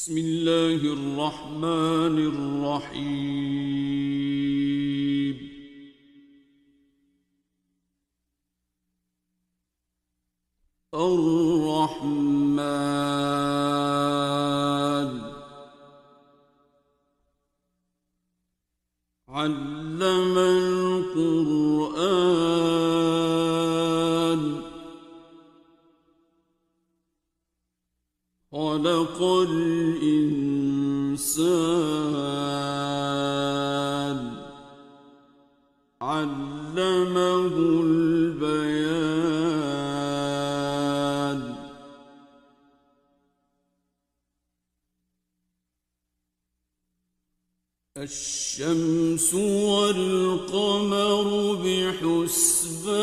بسم الله الرحمن الرحيم. الرحمن علم القرآن خلق الإنسان علمه البيان. الشمس والقمر بحسبان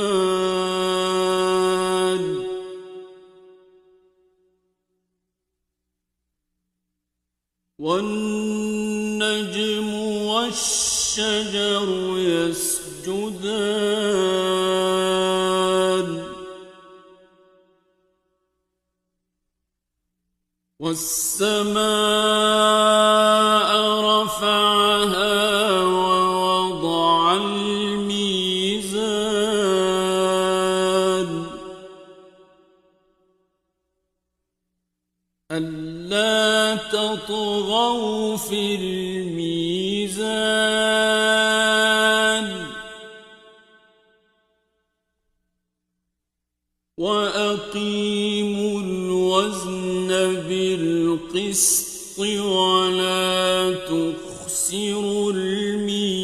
والنجم والشجر يسجدان والسماء رفعها ووضع الميزان ألا تطغوا في الميزان وأقيموا الوزن بالقسط ولا تخسروا الميزان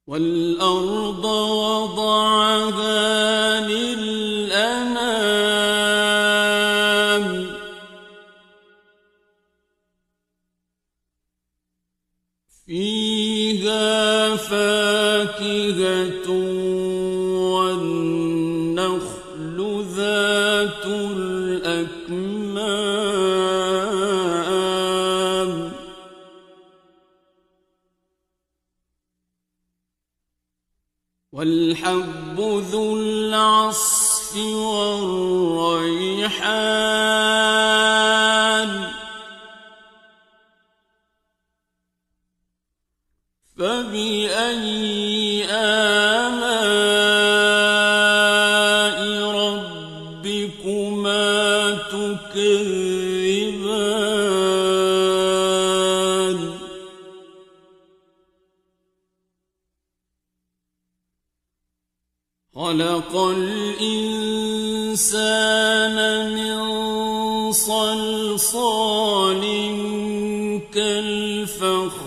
والأرض وضعها للأنام فيها فاكهة والنخل ذات الأكمام والحب ذو العصف والريحان فبأي آلاء ربكما تكذبان خلق الإنسان من صلصال كالفخار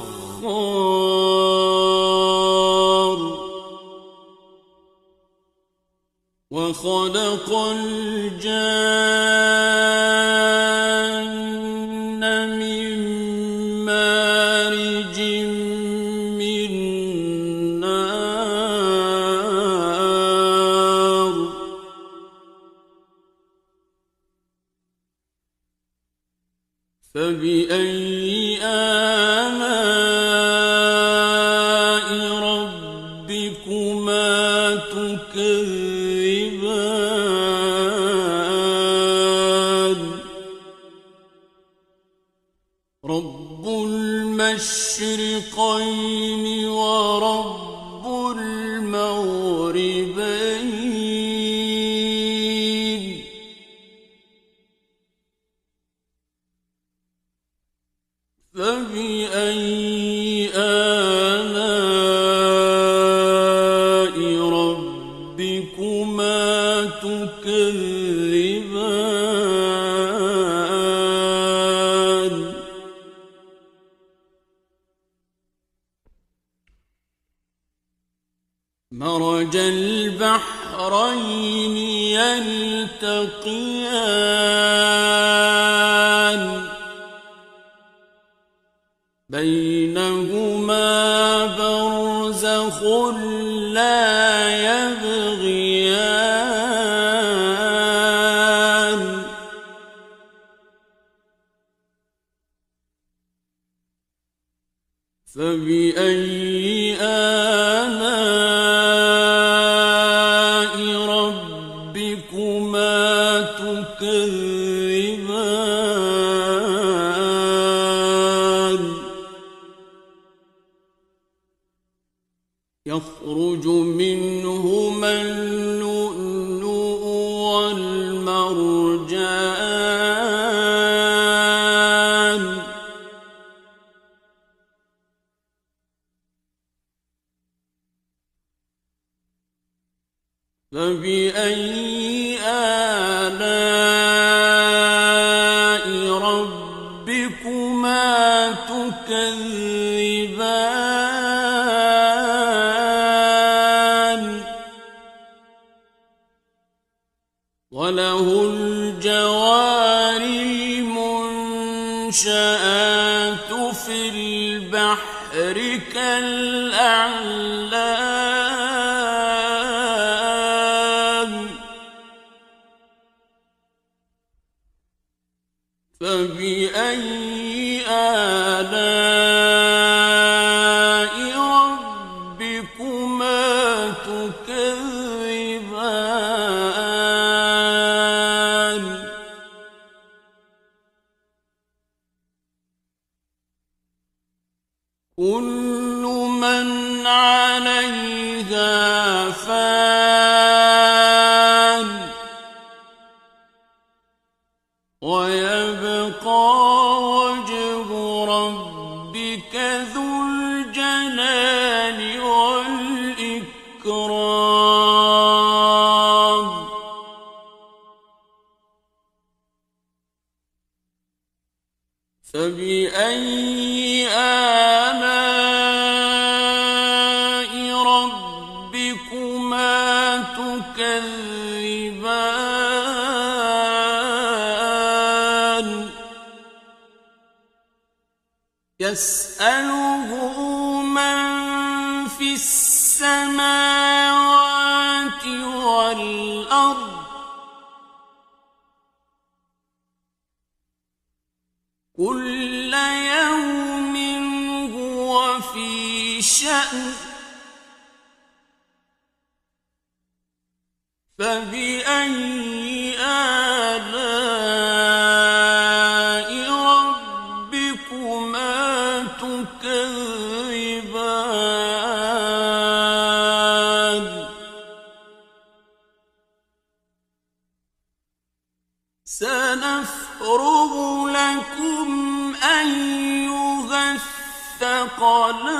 وخلق الجان من مارج من نار فبأي آلاء ربكما تكذبان رب المشرقين ورب المغربين فبأي آلاء ربكما تكذبان مرج البحرين يلتقيان بينهما برزخ لا يبغيان فبأي آلاء يخرج منهما اللؤلؤ والمرجان فبأي آلاء ربكما تكذبان وله الجوار المنشآت في البحر كالأعلام فبأي آلاء ربكما تكذبان كل من عليها فان ويبقى وجه ربك ذو الجلال والإكرام فبأي آلاء ربكما تكذبان يسأله من في السماوات والأرض كل يوم هو في شأن فبأي آلاء ربكما تكذبان سنفرغ لكم أيها الثقلان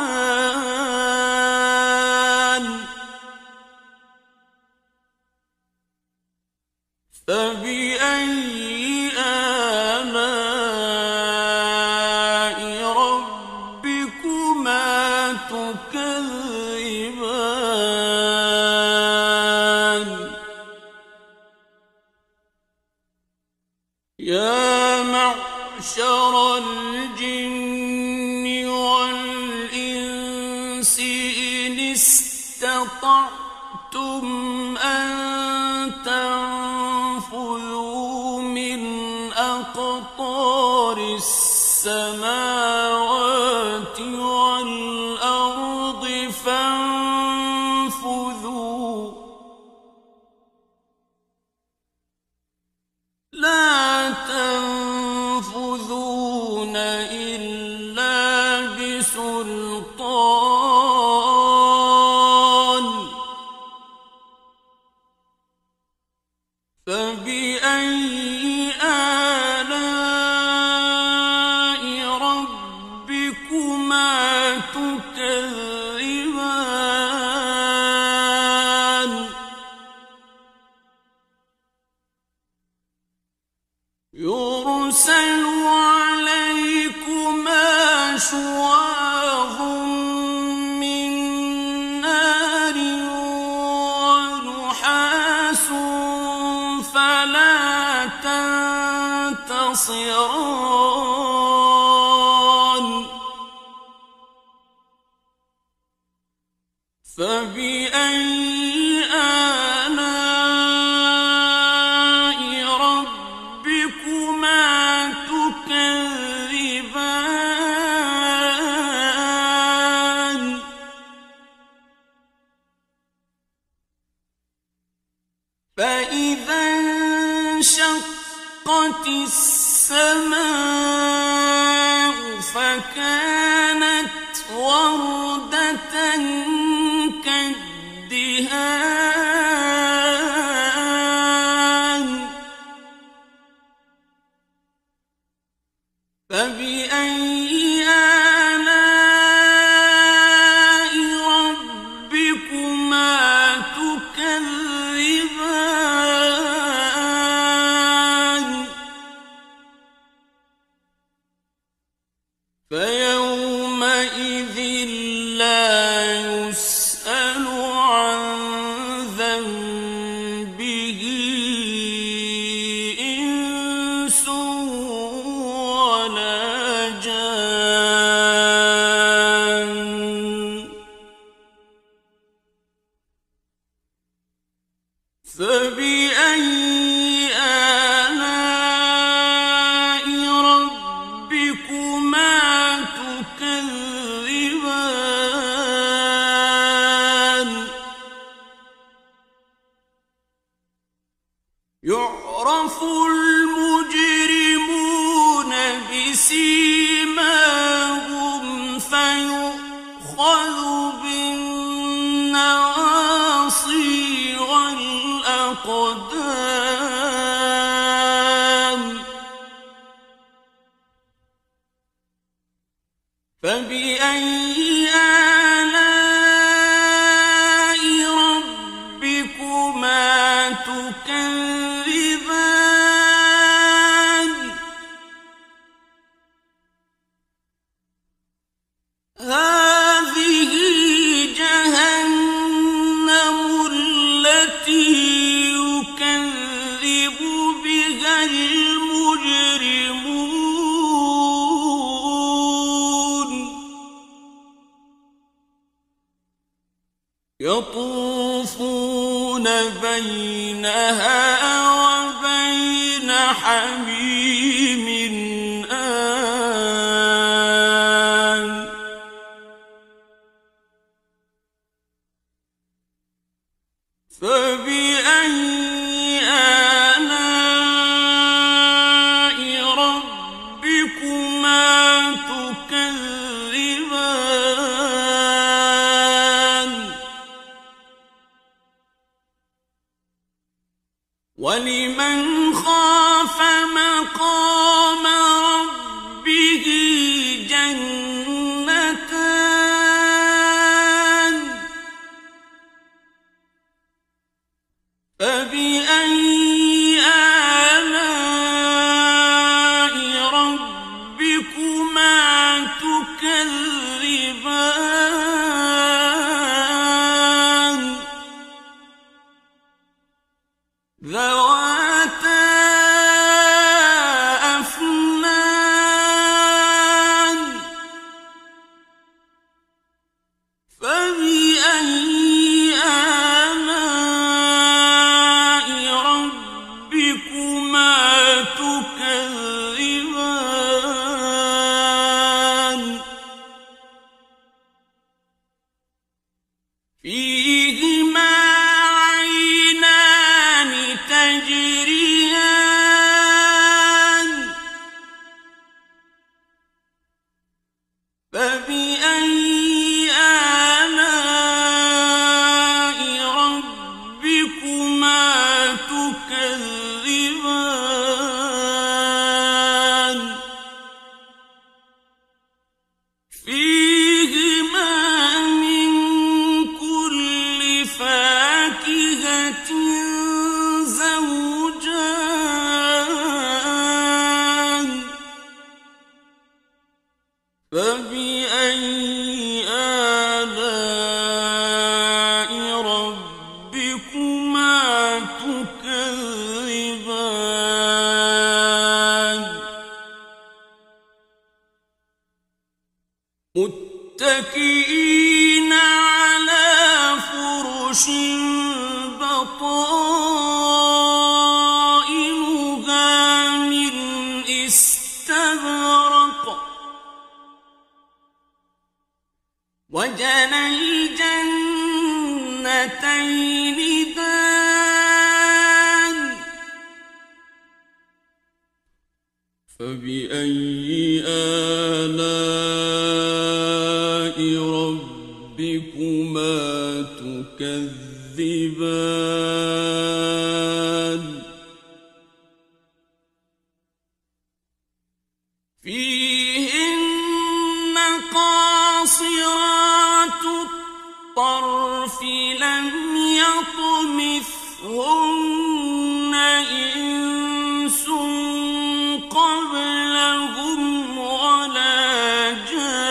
فبأي آلاء ربكما تكذبان يا معشر الجن والإنس إن استطعتم أن تنفذوا من أقطار السماوات والأرض فانفذوا لا تنفذون إلا بسلطان فبأي آلاء ربكما تكذبان يرسل عليكما شواظ من نار ونحاس فلا تنتصران فبأي آلاء ربكما تكذبان فإذا انشقت السماء فكانت وردة كالدهن فبأي آلاء ربكما تكذبان يعرف المجرمون بسيماهم فيؤخذ بالنواصي والأقدام فبأي آلاء ربكما تكذبان هذه جهنم التي يكذب بها المجرمون يطوفون بينها وبين حميم آن فبأي آلاء ربكما تكذبان ولمن خاف مقام ربه جنتان فبأي آلاء ربكما تكذبان ذواتا أفنان فبأي آلاء ربكما تكذبان فيهما عينان تجريان فبأي آلاء ربكما تكذبان فيهما من كل فاكهة زوجان فبأي آلاء ربكما تكذبان متكئين على فرش بطائنها من استبرق وجنى الجنتين دان فبأي آلاء ربكما تكذبان فيهن قاصرات الطرف لم يطمثهن إنس قبلهم ولا جان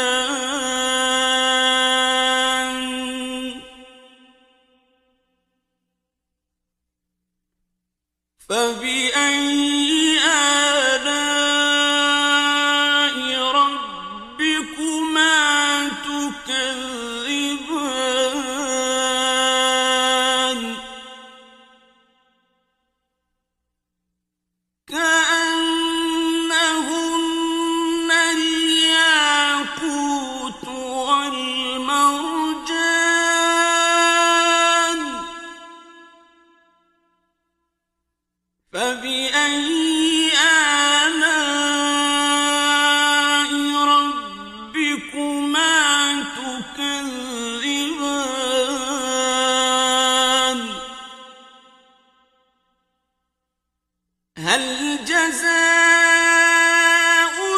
فبأي آلاء ربكما تكذبان فبأي آلاء ربكما تكذبان هل جزاء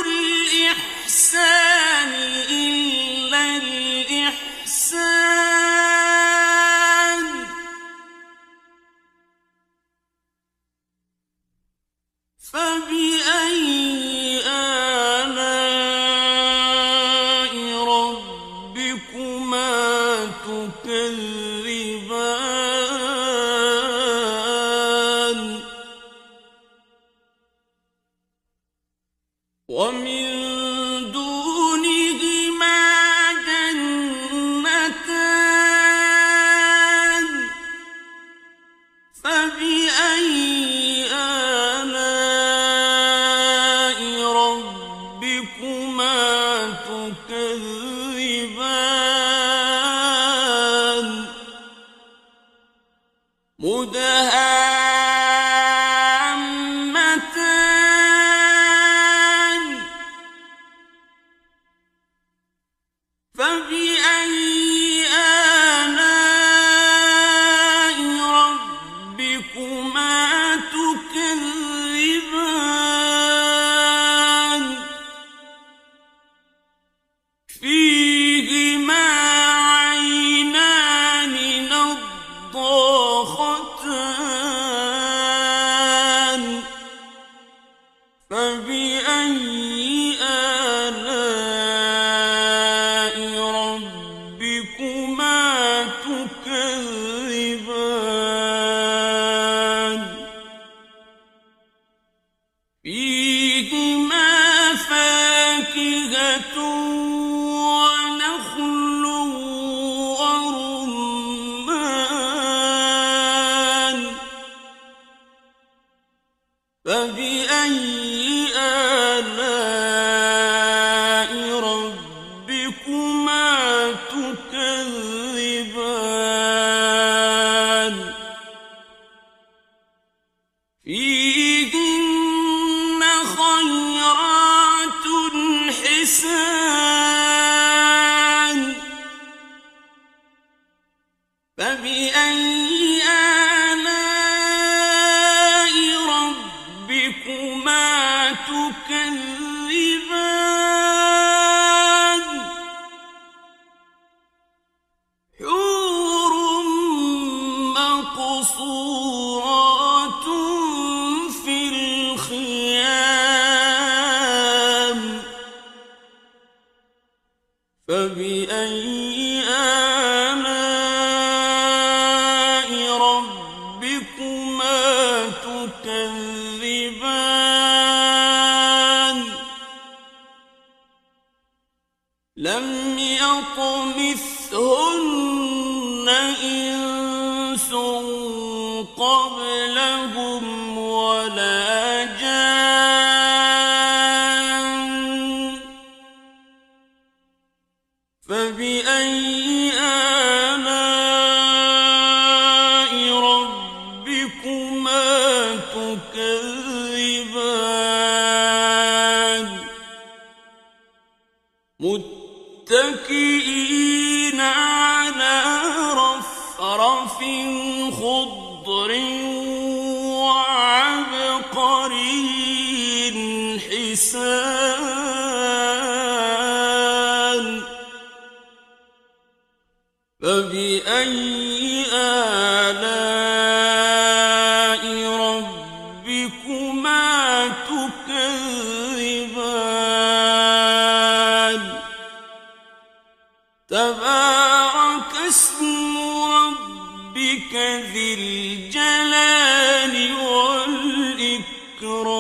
الإحسان إلا الإحسان فبأي آلاء ربكما تكذبان ومن دونهما جنتان فبأي آلاء ربكما تكذبان مدهامتان فبأي آلاء ربكما تكذبان فيهما عينان نضاختان فبأي آلاء ربكما تكذبان فيهما فاكهة ونخل ورمان فبأي آلاء ربكما تكذبان فيهن خيرات حسان فبأي آلاء ربكما تكذبان حور مقصورات في الخيام فبأي آلاء ربكما تكذبان لم يطمثهن إنس قبلهم ولا جان فبأي آلاء ربكما تكذبان متكئين على رفرف خضر وعبقري حسان فبأي آلاء ربكما تكذبان تبارك اسم ربك ذي الجلال والإكرام